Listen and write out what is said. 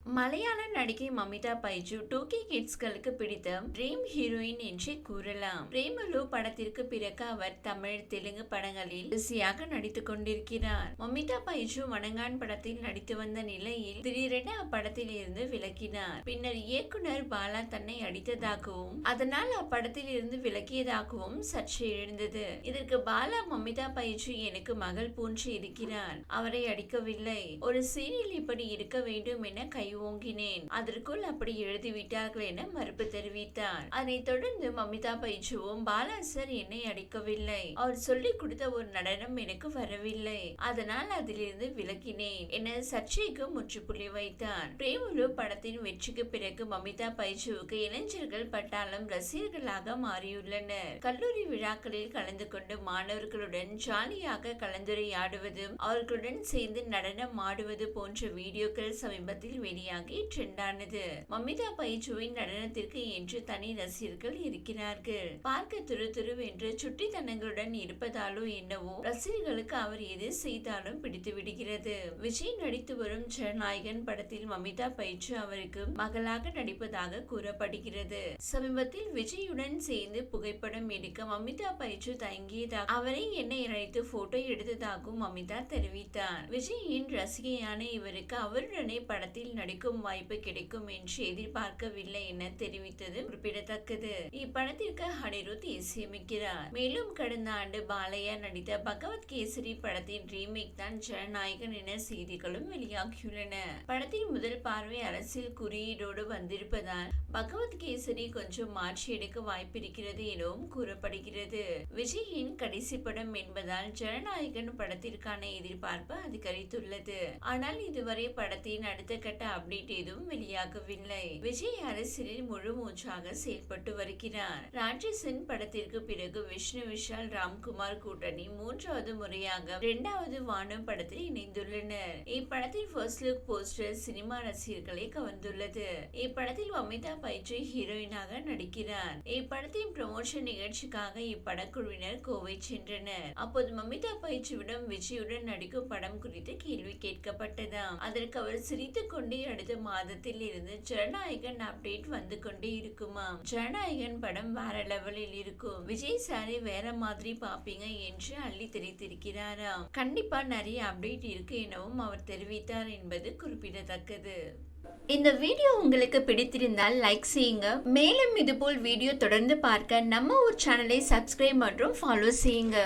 மலையாள நடிகை மமிதா பைஜு 2K கிட்ஸ்களுக்கு பிடித்த ட்ரீம் ஹீரோயின் என்றே கூறலாம். பிரேமலு படத்திற்கு பிறகு அவர் தமிழ், தெலுங்கு படங்களில் பிஸியாக நடித்துக் கொண்டிருக்கிறார். மமிதா பைஜு வணங்கான் படத்தில் நடித்து வந்த நிலையில் திடீரென அப்படத்தில் இருந்து விலகினார். பின்னர் இயக்குனர் பாலா தன்னை அடித்ததாகவும் அதனால் அப்படத்தில் இருந்து விலகியதாகவும் சர்ச்சை எழுந்தது. இதற்கு பாலா, மமிதா பைஜு எனக்கு மகள் போன்று இருக்கிறார், அவரை அடிக்கவில்லை, ஒரு சீரியல் இப்படி இருக்க வேண்டும் என கை ஓங்கினேன், அதற்குள் அப்படி எழுதிவிட்டார்கள் என மறுப்பு தெரிவித்தார். அதைத் தொடர்ந்து மமிதா பைஜுவும், பாலா சார் என்னை அடிக்கவில்லை, அவர் சொல்லிக் கொடுத்த ஒரு நடனம் எனக்கு வரவில்லை, அதனால் அதிலிருந்து விலகினேன் என சர்ச்சைக்கு முற்றுப்புள்ளி வைத்தார். பிரேமலு படத்தின் வெற்றிக்கு பிறகு மமிதா பைஜுவுக்கு இளைஞர்கள் பட்டாளம் ரசிகர்களாக மாறியுள்ளனர். கல்லூரி விழாக்களில் கலந்து கொண்டு மாணவர்களுடன் ஜாலியாக கலந்துரையாடுவது, அவர்களுடன் சேர்ந்து நடனம் ஆடுவது போன்ற வீடியோக்கள் சமீபத்தில் வெளியாகி ட்ரெண்டானது. மமிதா பைஜுவின் நடனத்திற்கு என்று தனி ரசிகர்கள் இருக்கிறார்கள். பார்க்க துரு என்று சுட்டித்தனங்களுடன் இருப்பதாலோ என்னவோ ரசிகர்களுக்கு அவர் எது செய்தாலும் பிடித்து விடுகிறது. விஜய் நடித்து வரும் ஜனநாயகன் படத்தில் மமிதா பைஜு அவருக்கு மகளாக நடிப்பதாக கூறப்படுகிறது. சமீபத்தில் விஜயுடன் சேர்ந்து புகைப்படம் எடுக்க மமிதா பைஜு தயங்கியதாக அவரை என்னை அழைத்து போட்டோ எடுத்ததாகவும் மமிதா தெரிவித்தார். விஜயின் ரசிகையான இவருக்கு அவருடனே படத்தில் நடிக்கும் வாய்ப்பு கிடைக்கும் என்று எதிர்பார்க்கவில்லை என தெரிவித்தது குறிப்பிடத்தக்கது. இப்படத்திற்கு அனிருத் இசையமைக்கிறார். மேலும் கடந்த ஆண்டு பாலையா நடித்த பகவத் கேசரி படத்தின் ரீமேக் தான் ஜனநாயகன் என செய்திகளும் வெளியாகியுள்ளன. படத்தின் முதல் பார்வை அரசியல் குறியீடோடு வந்திருப்பதால் பகவத் கேசரி கொஞ்சம் மாற்றி எடுக்க வாய்ப்பிருக்கிறது எனவும் கூறப்படுகிறது. விஜயின் கடைசி படம் என்பதால் ஜனநாயகன் படத்திற்கான எதிர்பார்ப்பு அதிகரித்துள்ளது. ஆனால் இதுவரை படத்தின் அடுத்த கட்ட அப்டேட் எதுவும் வெளியாகவில்லை. விஜய் அரசியலில் முழு மூச்சாக செயல்பட்டு வருகிறார். ராட்சசன் படத்திற்கு பிறகு விஷ்ணு விஷால் ராம்குமார் கூட்டணி மூன்றாவது முறையாக 2வது வானம் படத்தில் இணைந்துள்ளனர். இப்படத்தின் ஃபர்ஸ்ட் லுக் போஸ்டர் சினிமா ரசிகர்களை கவர்ந்துள்ளது. இப்படத்தில் மமிதா பைஜு ஹீரோயினாக நடிக்கிறார். இப்படத்தின் ப்ரமோஷன் நிகழ்ச்சிக்காக இப்படக்குழுவினர் கோவை சென்றனர். அப்போது மமிதா பைஜுவிடம் விஜயுடன் நடிக்கும் படம் குறித்து கேள்வி கேட்கப்பட்டதாம். அதற்கு அவர் சிரித்துக் கொண்டே அடுத்த மாதத்தில் இருந்து ஜனநாயகன் அப்டேட் வந்து கொண்டே இருக்குமாம். ஜனநாயகன் படம் வேற லெவலில் இருக்கும், விஜய் சாரை வேற மாதிரி பாப்பீங்க என்று அள்ளி தெரிவித்திருக்கிறாராம். கண்டிப்பா நிறைய அப்டேட் இருக்கு எனவும் அவர் தெரிவித்தார் என்பது குறிப்பிடத்தக்கது. இந்த வீடியோ உங்களுக்கு பிடித்திருந்தால் லைக் செய்யுங்க. மேலும் இதுபோல் வீடியோ தொடர்ந்து பார்க்க நம்ம ஒரு சேனலை சப்ஸ்கிரைப் மற்றும் ஃபாலோ செய்யுங்க.